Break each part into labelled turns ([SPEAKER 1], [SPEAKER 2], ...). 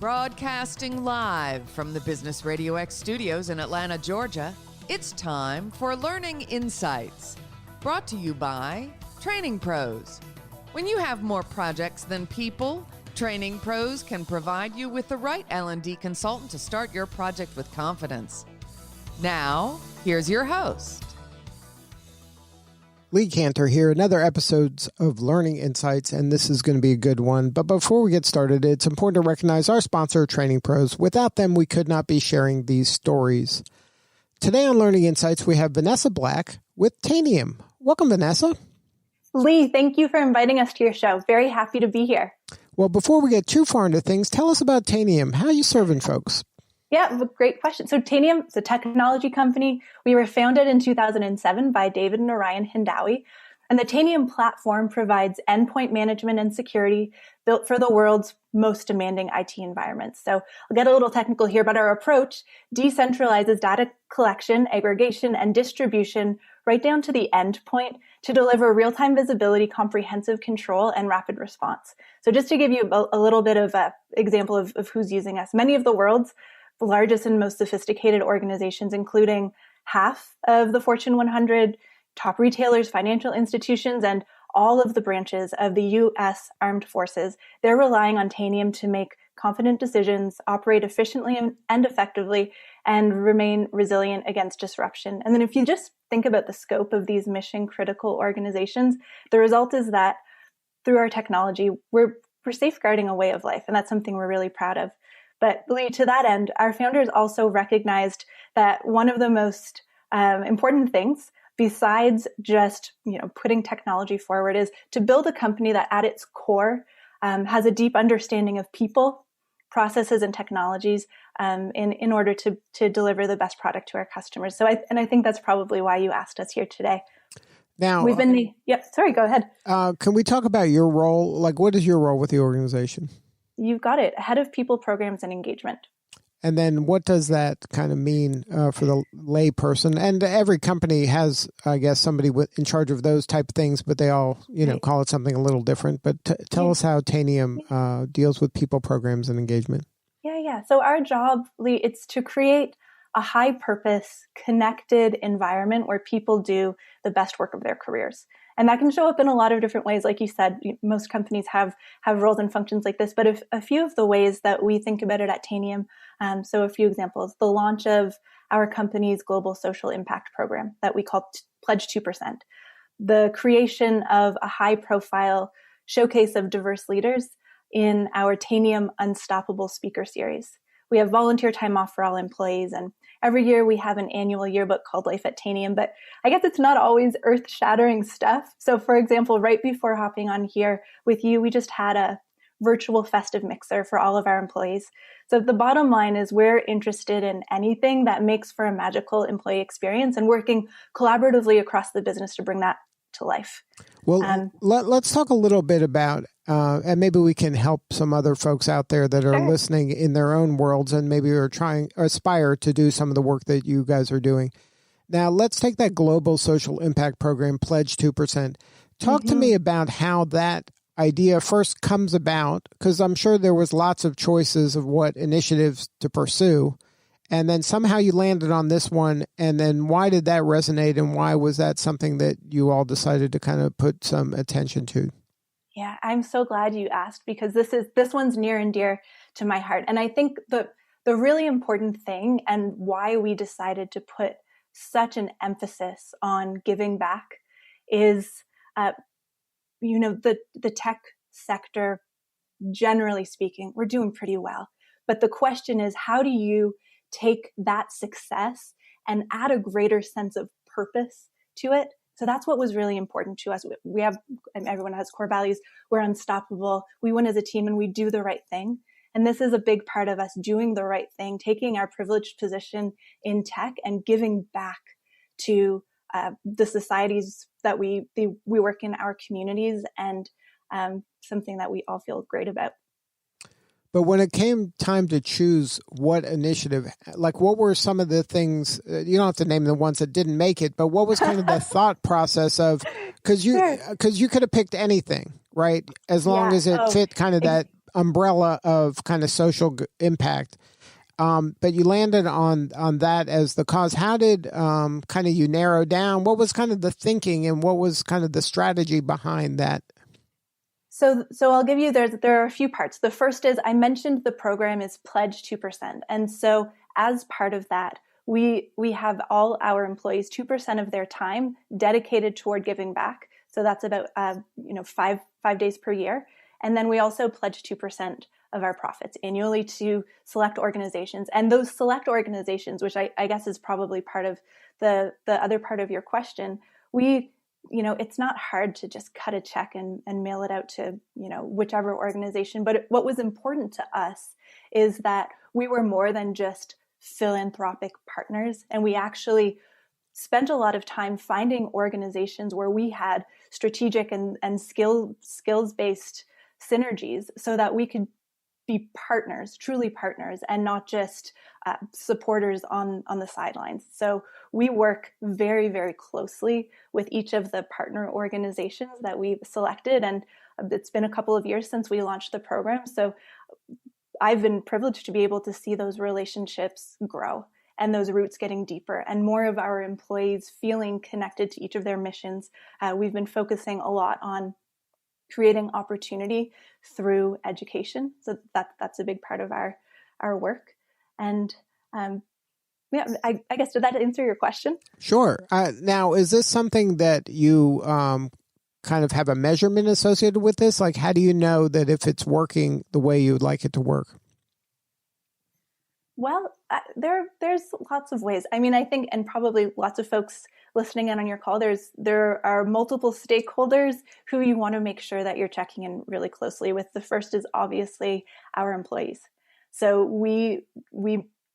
[SPEAKER 1] Broadcasting live from the Business RadioX studios in Atlanta, Georgia, it's time for Learning Insights, brought to you by Training Pros. When you have more projects than people, Training Pros can provide you with the right L&D consultant to start your project with confidence. Now, here's your host.
[SPEAKER 2] Lee Cantor here, another episode of Learning Insights, and this is going to be a good one. But before we get started, it's important to recognize our sponsor, Training Pros. Without them, we could not be sharing these stories. Today on Learning Insights, we have Vanessa Black with Tanium. Welcome, Vanessa.
[SPEAKER 3] Lee, thank you for inviting us to your show. Very happy to be here.
[SPEAKER 2] Well, before we get too far into things, tell us about Tanium. How are you serving folks?
[SPEAKER 3] Yeah, great question. So Tanium is a technology company. We were founded in 2007 by David and Orion Hindawi. And the Tanium platform provides endpoint management and security built for the world's most demanding IT environments. So I'll get a little technical here, but our approach decentralizes data collection, aggregation, and distribution right down to the endpoint to deliver real-time visibility, comprehensive control, and rapid response. So just to give you a little bit of an example of who's using us, many of the world's largest and most sophisticated organizations, including half of the Fortune 100, top retailers, financial institutions, and all of the branches of the U.S. Armed Forces, they're relying on Tanium to make confident decisions, operate efficiently and effectively, and remain resilient against disruption. And then if you just think about the scope of these mission-critical organizations, the result is that through our technology, we're safeguarding a way of life, and that's something we're really proud of. But Lee, to that end, our founders also recognized that one of the most important things, besides just putting technology forward, is to build a company that at its core has a deep understanding of people, processes, and technologies in order to deliver the best product to our customers. So I think that's probably why you asked us here today.
[SPEAKER 2] Now,
[SPEAKER 3] sorry, go ahead.
[SPEAKER 2] Can we talk about your role? Like, what is your role with the organization?
[SPEAKER 3] You've got it. Head of People, Programs, and Engagement.
[SPEAKER 2] And then what does that kind of mean for the lay person? And every company has, I guess, somebody in charge of those type of things, but they all, call it something a little different. But tell us how Tanium deals with people, programs, and engagement.
[SPEAKER 3] Yeah. So our job, Lee, it's to create a high-purpose, connected environment where people do the best work of their careers. And that can show up in a lot of different ways. Like you said, most companies have roles and functions like this, but a few of the ways that we think about it at Tanium, so a few examples, the launch of our company's global social impact program that we call Pledge 2%, the creation of a high-profile showcase of diverse leaders in our Tanium Unstoppable Speaker Series. We have volunteer time off for all employees, and every year we have an annual yearbook called Life at Tanium, but I guess it's not always earth-shattering stuff. So for example, right before hopping on here with you, we just had a virtual festive mixer for all of our employees. So the bottom line is we're interested in anything that makes for a magical employee experience and working collaboratively across the business to bring that to life.
[SPEAKER 2] Well, let's talk a little bit about, and maybe we can help some other folks out there that are listening in their own worlds and maybe are aspire to do some of the work that you guys are doing. Now, let's take that global social impact program, Pledge 2%. Talk to me about how that idea first comes about, because I'm sure there was lots of choices of what initiatives to pursue. And then somehow you landed on this one. And then why did that resonate? And why was that something that you all decided to kind of put some attention to?
[SPEAKER 3] Yeah, I'm so glad you asked, because this one's near and dear to my heart. And I think the really important thing and why we decided to put such an emphasis on giving back is, the tech sector, generally speaking, we're doing pretty well. But the question is, how do you take that success and add a greater sense of purpose to it? So that's what was really important to us. We have, and everyone has core values. We're unstoppable. We win as a team and we do the right thing. And this is a big part of us doing the right thing, taking our privileged position in tech and giving back to the societies that we work in, our communities, and something that we all feel great about.
[SPEAKER 2] But when it came time to choose what initiative, like what were some of the things, you don't have to name the ones that didn't make it, but what was kind of the thought process of, because you could have picked anything, right? As long as it fit kind of that umbrella of kind of social impact. But you landed on that as the cause. How did kind of you narrow down? What was kind of the thinking and what was kind of the strategy behind that?
[SPEAKER 3] So I'll give you, there are a few parts. The first is I mentioned the program is Pledge 2%. And so as part of that, we have all our employees 2% of their time dedicated toward giving back. So that's about 5 days per year. And then we also pledge 2% of our profits annually to select organizations. And those select organizations, which I guess is probably part of the other part of your question, it's not hard to just cut a check and mail it out to, whichever organization. But what was important to us is that we were more than just philanthropic partners. And we actually spent a lot of time finding organizations where we had strategic and skills-based synergies so that we could be partners, truly partners, and not just supporters on the sidelines. So we work very, very closely with each of the partner organizations that we've selected. And it's been a couple of years since we launched the program. So I've been privileged to be able to see those relationships grow and those roots getting deeper and more of our employees feeling connected to each of their missions. We've been focusing a lot on creating opportunity through education. So that's a big part of our work. And I guess, did that answer your question?
[SPEAKER 2] Sure. Now, is this something that you kind of have a measurement associated with this? Like, how do you know that if it's working the way you would like it to work?
[SPEAKER 3] Well, there's lots of ways. I mean, I think, and probably lots of folks listening in on your call, there are multiple stakeholders who you want to make sure that you're checking in really closely with. The first is obviously our employees. So we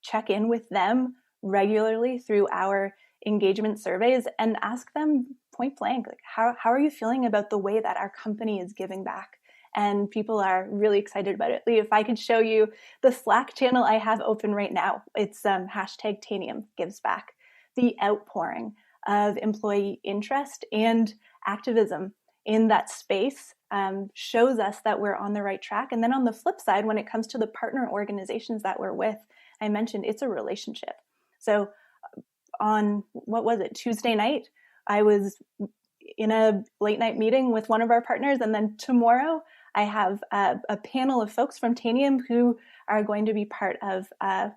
[SPEAKER 3] check in with them regularly through our engagement surveys and ask them point blank, like, how are you feeling about the way that our company is giving back? And people are really excited about it. Lee, if I could show you the Slack channel I have open right now, it's hashtag Tanium gives back. The outpouring of employee interest and activism in that space shows us that we're on the right track. And then on the flip side, when it comes to the partner organizations that we're with, I mentioned it's a relationship. So on, Tuesday night, I was in a late night meeting with one of our partners. And then tomorrow I have a panel of folks from Tanium who are going to be part of a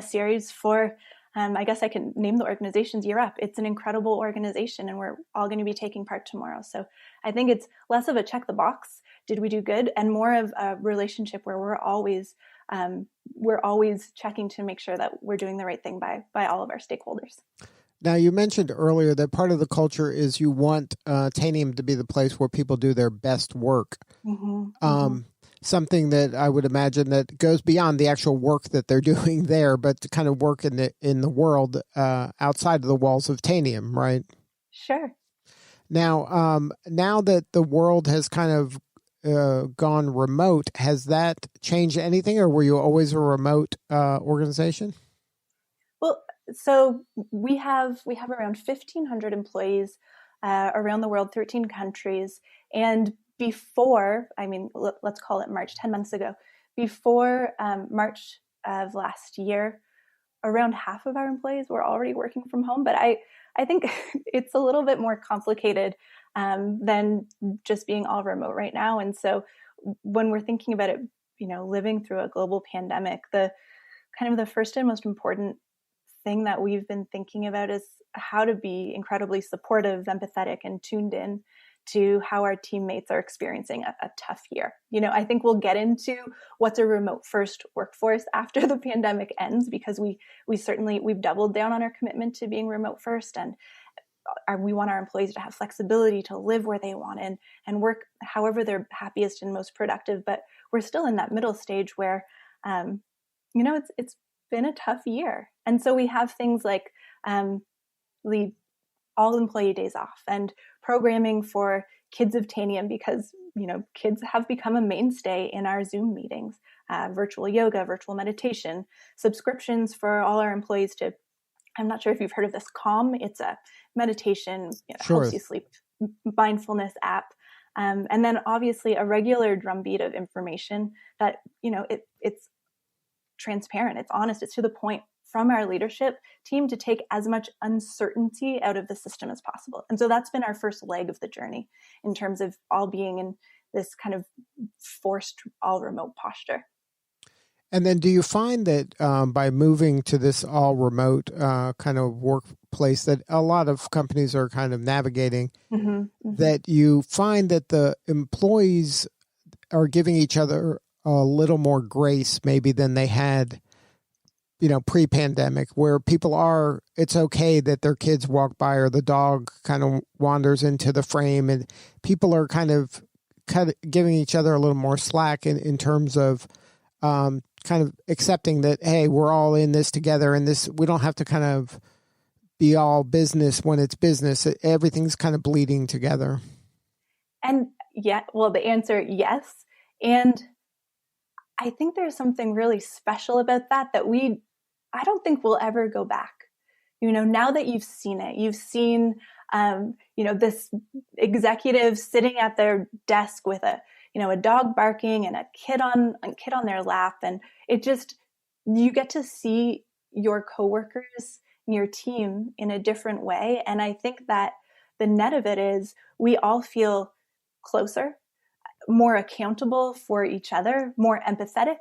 [SPEAKER 3] series for, I guess I can name the organization's Year Up. It's an incredible organization and we're all going to be taking part tomorrow. So I think it's less of a check the box, did we do good, and more of a relationship where we're always checking to make sure that we're doing the right thing by all of our stakeholders.
[SPEAKER 2] Now, you mentioned earlier that part of the culture is you want Tanium to be the place where people do their best work. Mm-hmm. Something that I would imagine that goes beyond the actual work that they're doing there, but to kind of work in the world outside of the walls of Tanium, right?
[SPEAKER 3] Sure.
[SPEAKER 2] Now, now that the world has kind of gone remote, has that changed anything, or were you always a remote organization?
[SPEAKER 3] Well, so we have around 1,500 employees around the world, 13 countries. And before, let's call it March, 10 months ago, before March of last year, around half of our employees were already working from home. But I think it's a little bit more complicated than just being all remote right now. And so when we're thinking about it, living through a global pandemic, the kind of the first and most important thing that we've been thinking about is how to be incredibly supportive, empathetic, and tuned in to how our teammates are experiencing a tough year. I think we'll get into what's a remote first workforce after the pandemic ends, because we've doubled down on our commitment to being remote first, and we want our employees to have flexibility to live where they want and work however they're happiest and most productive. But we're still in that middle stage where, it's been a tough year. And so we have things like all employee days off and programming for kids of Tanium, because, kids have become a mainstay in our Zoom meetings, virtual yoga, virtual meditation, subscriptions for all our employees to, I'm not sure if you've heard of this, Calm. It's a meditation,
[SPEAKER 2] Sure.
[SPEAKER 3] helps you sleep, mindfulness app. And then obviously a regular drumbeat of information that, it's transparent, it's honest, it's to the point from our leadership team to take as much uncertainty out of the system as possible. And so that's been our first leg of the journey in terms of all being in this kind of forced all remote posture.
[SPEAKER 2] And then do you find that by moving to this all remote kind of workplace that a lot of companies are kind of navigating, that you find that the employees are giving each other a little more grace maybe than they had, pre-pandemic, where people are, it's okay that their kids walk by or the dog kind of wanders into the frame, and people are kind of giving each other a little more slack in terms of kind of accepting that, hey, we're all in this together, and this, we don't have to kind of be all business when it's business. Everything's kind of bleeding together.
[SPEAKER 3] And the answer, yes. And I think there's something really special about that I don't think we'll ever go back. Now that you've seen it, you've seen, this executive sitting at their desk with a dog barking and a kid on their lap. And you get to see your coworkers and your team in a different way. And I think that the net of it is we all feel closer, more accountable for each other, more empathetic.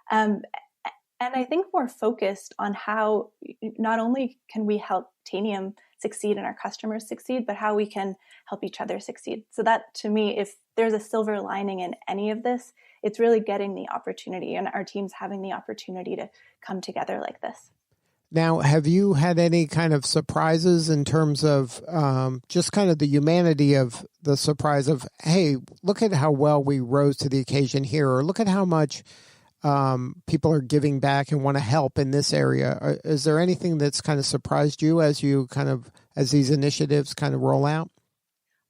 [SPEAKER 3] And I think more focused on how not only can we help Tanium succeed and our customers succeed, but how we can help each other succeed. So that, to me, if there's a silver lining in any of this, it's really getting the opportunity and our teams having the opportunity to come together like this.
[SPEAKER 2] Now, have you had any kind of surprises in terms of just kind of the humanity of the surprise of, hey, look at how well we rose to the occasion here, or look at how much people are giving back and want to help in this area? Is there anything that's kind of surprised you as these initiatives kind of roll out?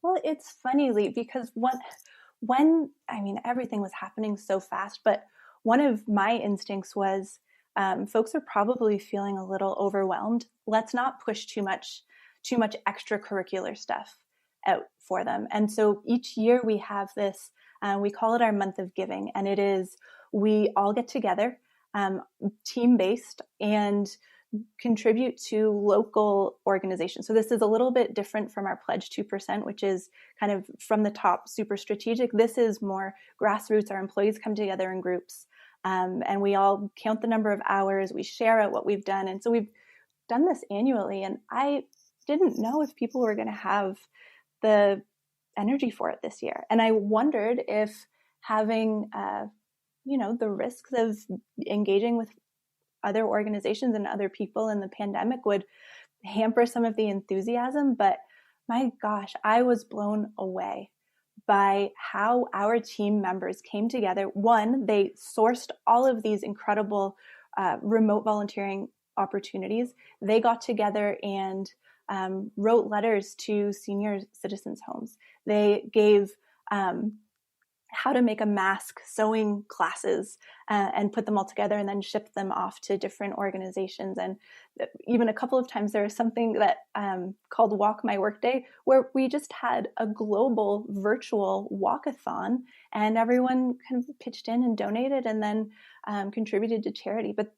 [SPEAKER 3] Well, it's funny, Lee, because when everything was happening so fast, but one of my instincts was folks are probably feeling a little overwhelmed. Let's not push too much extracurricular stuff out for them. And so each year we have this, we call it our month of giving, and it is, we all get together, team-based, and contribute to local organizations. So this is a little bit different from our Pledge 2%, which is kind of from the top, super strategic. This is more grassroots. Our employees come together in groups, and we all count the number of hours. We share out what we've done. And so we've done this annually, and I didn't know if people were going to have the energy for it this year. And I wondered if having the risks of engaging with other organizations and other people in the pandemic would hamper some of the enthusiasm. But my gosh, I was blown away by how our team members came together. One, they sourced all of these incredible remote volunteering opportunities. They got together and wrote letters to senior citizens' homes. They gave how to make a mask sewing classes and put them all together and then ship them off to different organizations. And even a couple of times there was something that called Walk My Workday, where we just had a global virtual walkathon and everyone kind of pitched in and donated and then contributed to charity. But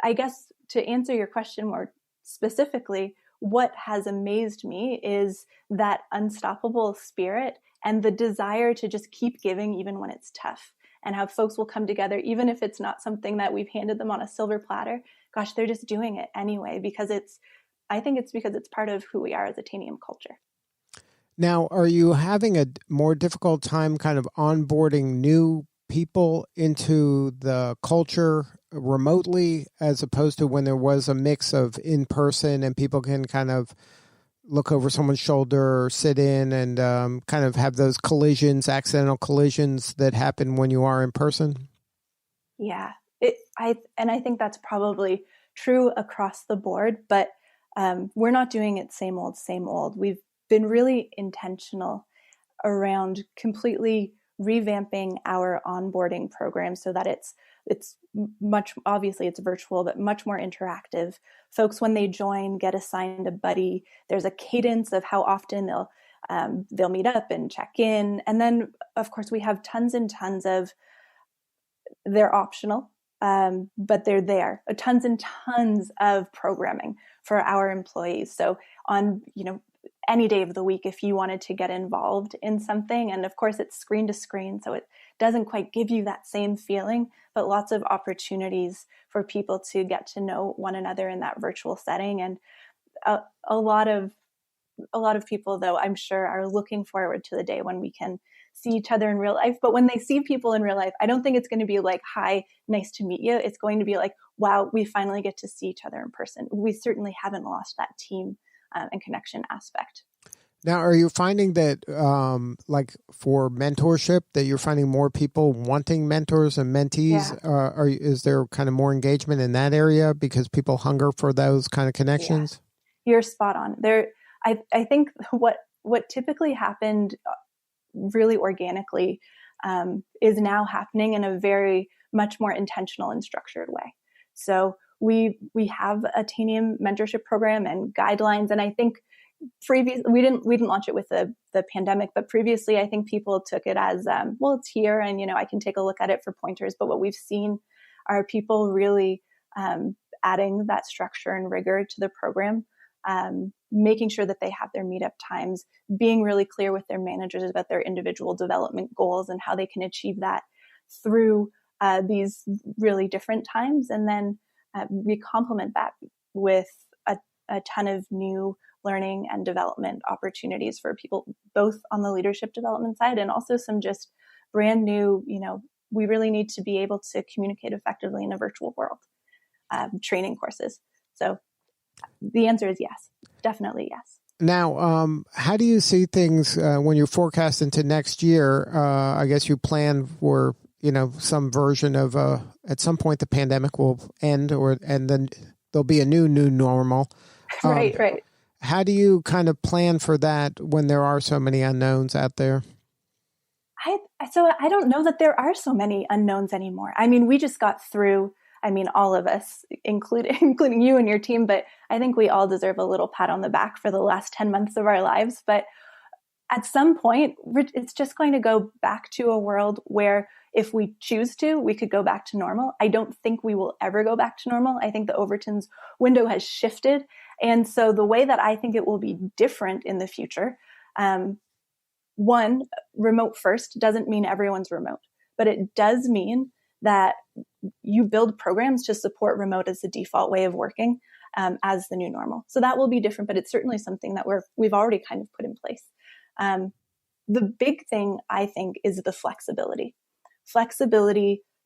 [SPEAKER 3] I guess to answer your question more specifically, what has amazed me is that unstoppable spirit and the desire to just keep giving even when it's tough, and how folks will come together, even if it's not something that we've handed them on a silver platter. Gosh, they're just doing it anyway, because I think it's because it's part of who we are as a Tanium culture.
[SPEAKER 2] Now, are you having a more difficult time kind of onboarding new people into the culture remotely, as opposed to when there was a mix of in-person and people can kind of look over someone's shoulder or sit in and kind of have those accidental collisions that happen when you are in person?
[SPEAKER 3] Yeah, I think that's probably true across the board, but we're not doing it same old, same old. We've been really intentional around completely revamping our onboarding program so that it's much, obviously it's virtual, but much more interactive. Folks, when they join, get assigned a buddy. There's a cadence of how often they'll They'll meet up and check in. And then, of course, we have tons and tons of, they're optional, but they're there. Tons and tons of programming for our employees. So on, any day of the week, if you wanted to get involved in something, and of course it's screen to screen, so it doesn't quite give you that same feeling, but lots of opportunities for people to get to know one another in that virtual setting. And a lot of people, though, I'm sure, are looking forward to the day when we can see each other in real life. But when they see people in real life, I don't think it's going to be like, hi, nice to meet you. It's going to be like, wow, we finally get to see each other in person. We certainly haven't lost that team and connection aspect.
[SPEAKER 2] Now, are you finding that, like for mentorship, that you're finding more people wanting mentors and mentees? Yeah. Is there kind of more engagement in that area because people hunger for those kind of connections?
[SPEAKER 3] Yeah. You're spot on. I think what typically happened really organically is now happening in a very much more intentional and structured way. So we have a Tanium mentorship program and guidelines, and I think we didn't launch it with the pandemic, but previously I think people took it as well, it's here, and I can take a look at it for pointers. But what we've seen are people really adding that structure and rigor to the program, making sure that they have their meetup times, being really clear with their managers about their individual development goals and how they can achieve that through these really different times. And then we complement that with a ton of new learning and development opportunities for people, both on the leadership development side and also some just brand new, we really need to be able to communicate effectively in a virtual world, training courses. So the answer is yes, definitely yes.
[SPEAKER 2] Now, how do you see things when you forecast into next year? I guess you plan for, some version of, at some point the pandemic will end and then there'll be a new normal.
[SPEAKER 3] Right.
[SPEAKER 2] How do you kind of plan for that when there are so many unknowns out there?
[SPEAKER 3] So I don't know that there are so many unknowns anymore. I mean, we just got through, all of us, including you and your team, but I think we all deserve a little pat on the back for the last 10 months of our lives. But at some point, it's just going to go back to a world where if we choose to, we could go back to normal. I don't think we will ever go back to normal. I think the Overton's window has shifted. And so the way that I think it will be different in the future, one, remote first doesn't mean everyone's remote, but it does mean that you build programs to support remote as the default way of working as the new normal. So that will be different, but it's certainly something that we've already kind of put in place. The big thing, I think, is the flexibility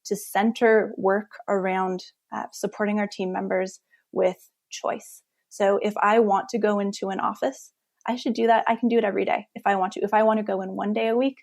[SPEAKER 3] to center work around supporting our team members with choice. So if I want to go into an office, I should do that. I can do it every day if I want to. If I want to go in one day a week,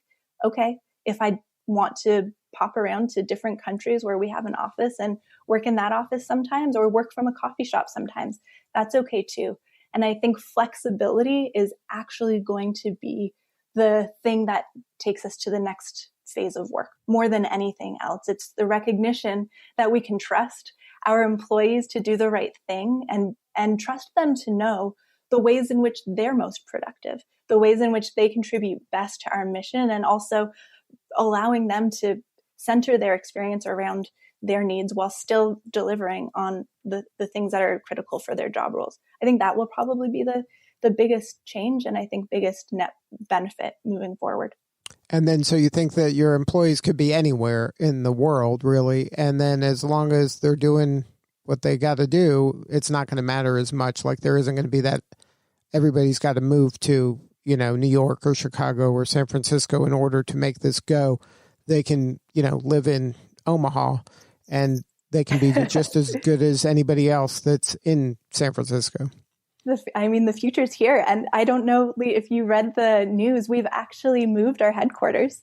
[SPEAKER 3] okay. If I want to pop around to different countries where we have an office and work in that office sometimes, or work from a coffee shop sometimes, that's okay too. And I think flexibility is actually going to be the thing that takes us to the next phase of work more than anything else. It's the recognition that we can trust our employees to do the right thing and trust them to know the ways in which they're most productive, the ways in which they contribute best to our mission, and also allowing them to center their experience around their needs while still delivering on the things that are critical for their job roles. I think that will probably be the biggest change, and I think biggest net benefit moving forward.
[SPEAKER 2] And then, so you think that your employees could be anywhere in the world, really, and then as long as they're doing what they got to do, it's not going to matter as much. Like there isn't going to be that everybody's got to move to, New York or Chicago or San Francisco in order to make this go. They can, live in Omaha and they can be just as good as anybody else that's in San Francisco.
[SPEAKER 3] The future's here. And I don't know, Lee, if you read the news, we've actually moved our headquarters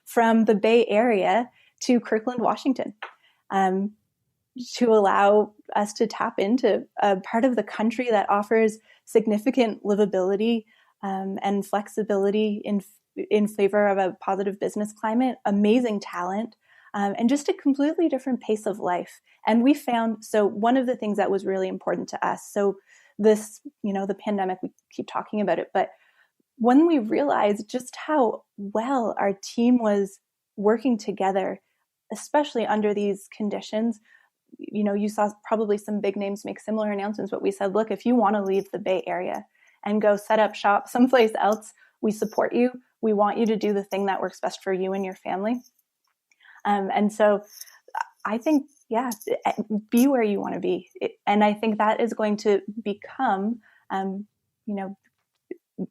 [SPEAKER 3] from the Bay Area to Kirkland, Washington, to allow us to tap into a part of the country that offers significant livability and flexibility in favor of a positive business climate, amazing talent, and just a completely different pace of life. And we found, so one of the things that was really important to us, so this, the pandemic, we keep talking about it, but when we realized just how well our team was working together, especially under these conditions, you saw probably some big names make similar announcements, but we said, look, if you want to leave the Bay Area and go set up shop someplace else, we support you. We want you to do the thing that works best for you and your family. And so I think, be where you want to be. And I think that is going to become,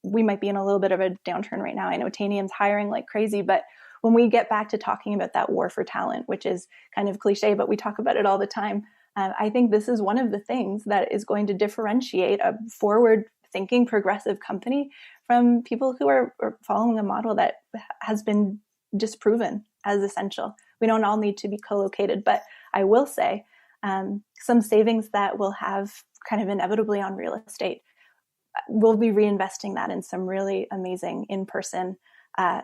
[SPEAKER 3] we might be in a little bit of a downturn right now. I know Tanium's hiring like crazy, but when we get back to talking about that war for talent, which is kind of cliche, but we talk about it all the time, I think this is one of the things that is going to differentiate a forward-thinking, progressive company from people who are following a model that has been disproven as essential. We don't all need to be co-located, but I will say some savings that we'll have kind of inevitably on real estate, we'll be reinvesting that in some really amazing in-person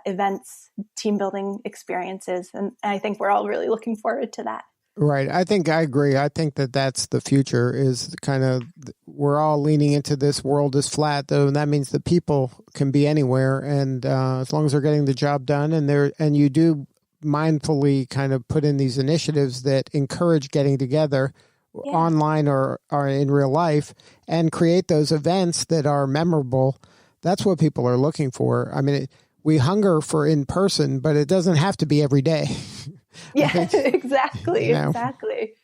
[SPEAKER 3] events, team building experiences. And I think we're all really looking forward to that.
[SPEAKER 2] Right. I think I agree. I think that that's the future, is kind of, we're all leaning into this world is flat, though. And that means that people can be anywhere. And as long as they're getting the job done, and you do mindfully kind of put in these initiatives that encourage getting together online or in real life, and create those events that are memorable. That's what people are looking for. I mean, we hunger for in person, but it doesn't have to be every day.
[SPEAKER 3] Yeah, exactly. Exactly.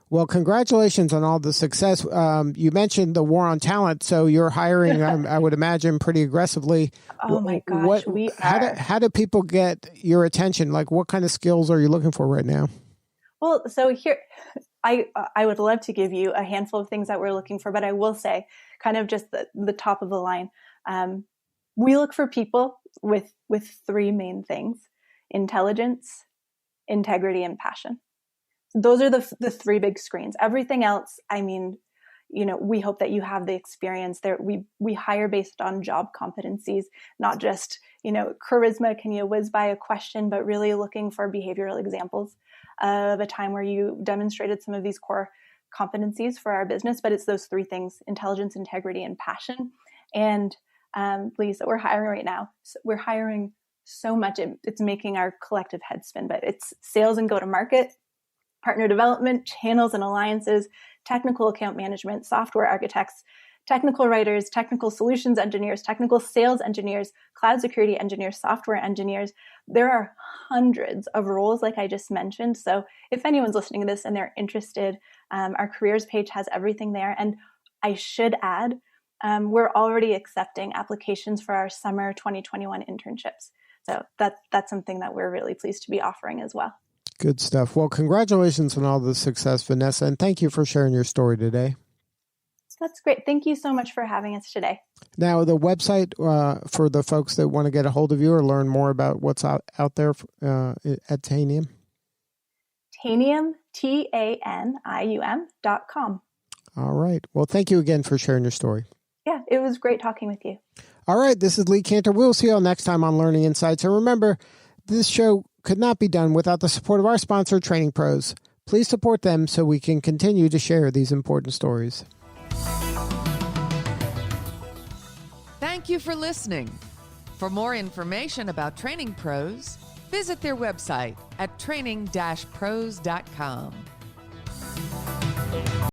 [SPEAKER 2] Well, congratulations on all the success. You mentioned the war on talent, so you're hiring, I would imagine, pretty aggressivly.
[SPEAKER 3] Oh my gosh, we are.
[SPEAKER 2] How do people get your attention? Like, what kind of skills are you looking for right now?
[SPEAKER 3] Well, so here, I would love to give you a handful of things that we're looking for, but I will say kind of just the top of the line. We look for people with three main things: intelligence, integrity, and passion. Those are the three big screens. Everything else, I mean, we hope that you have the experience there. We hire based on job competencies, not just, charisma, can you whiz by a question, but really looking for behavioral examples of a time where you demonstrated some of these core competencies for our business. But it's those three things: intelligence, integrity, and passion. And Lisa, we're hiring right now. So we're hiring so much. It's making our collective head spin, but it's sales and go-to-market, partner development, channels and alliances, technical account management, software architects, technical writers, technical solutions engineers, technical sales engineers, cloud security engineers, software engineers. There are hundreds of roles, like I just mentioned. So if anyone's listening to this and they're interested, our careers page has everything there. And I should add, we're already accepting applications for our summer 2021 internships. So that's something that we're really pleased to be offering as well.
[SPEAKER 2] Good stuff. Well, congratulations on all the success, Vanessa, and thank you for sharing your story today.
[SPEAKER 3] That's great. Thank you so much for having us today. Now,
[SPEAKER 2] the website for the folks that want to get a hold of you or learn more about what's out there at Tanium?
[SPEAKER 3] Tanium, TANIUM.com.
[SPEAKER 2] All right. Well, thank you again for sharing your story.
[SPEAKER 3] Yeah, it was great talking with you.
[SPEAKER 2] All right. This is Lee Cantor. We'll see you all next time on Learning Insights. And remember, this show could not be done without the support of our sponsor, Training Pros. Please support them so we can continue to share these important stories.
[SPEAKER 1] Thank you for listening. For more information about Training Pros, visit their website at training-pros.com.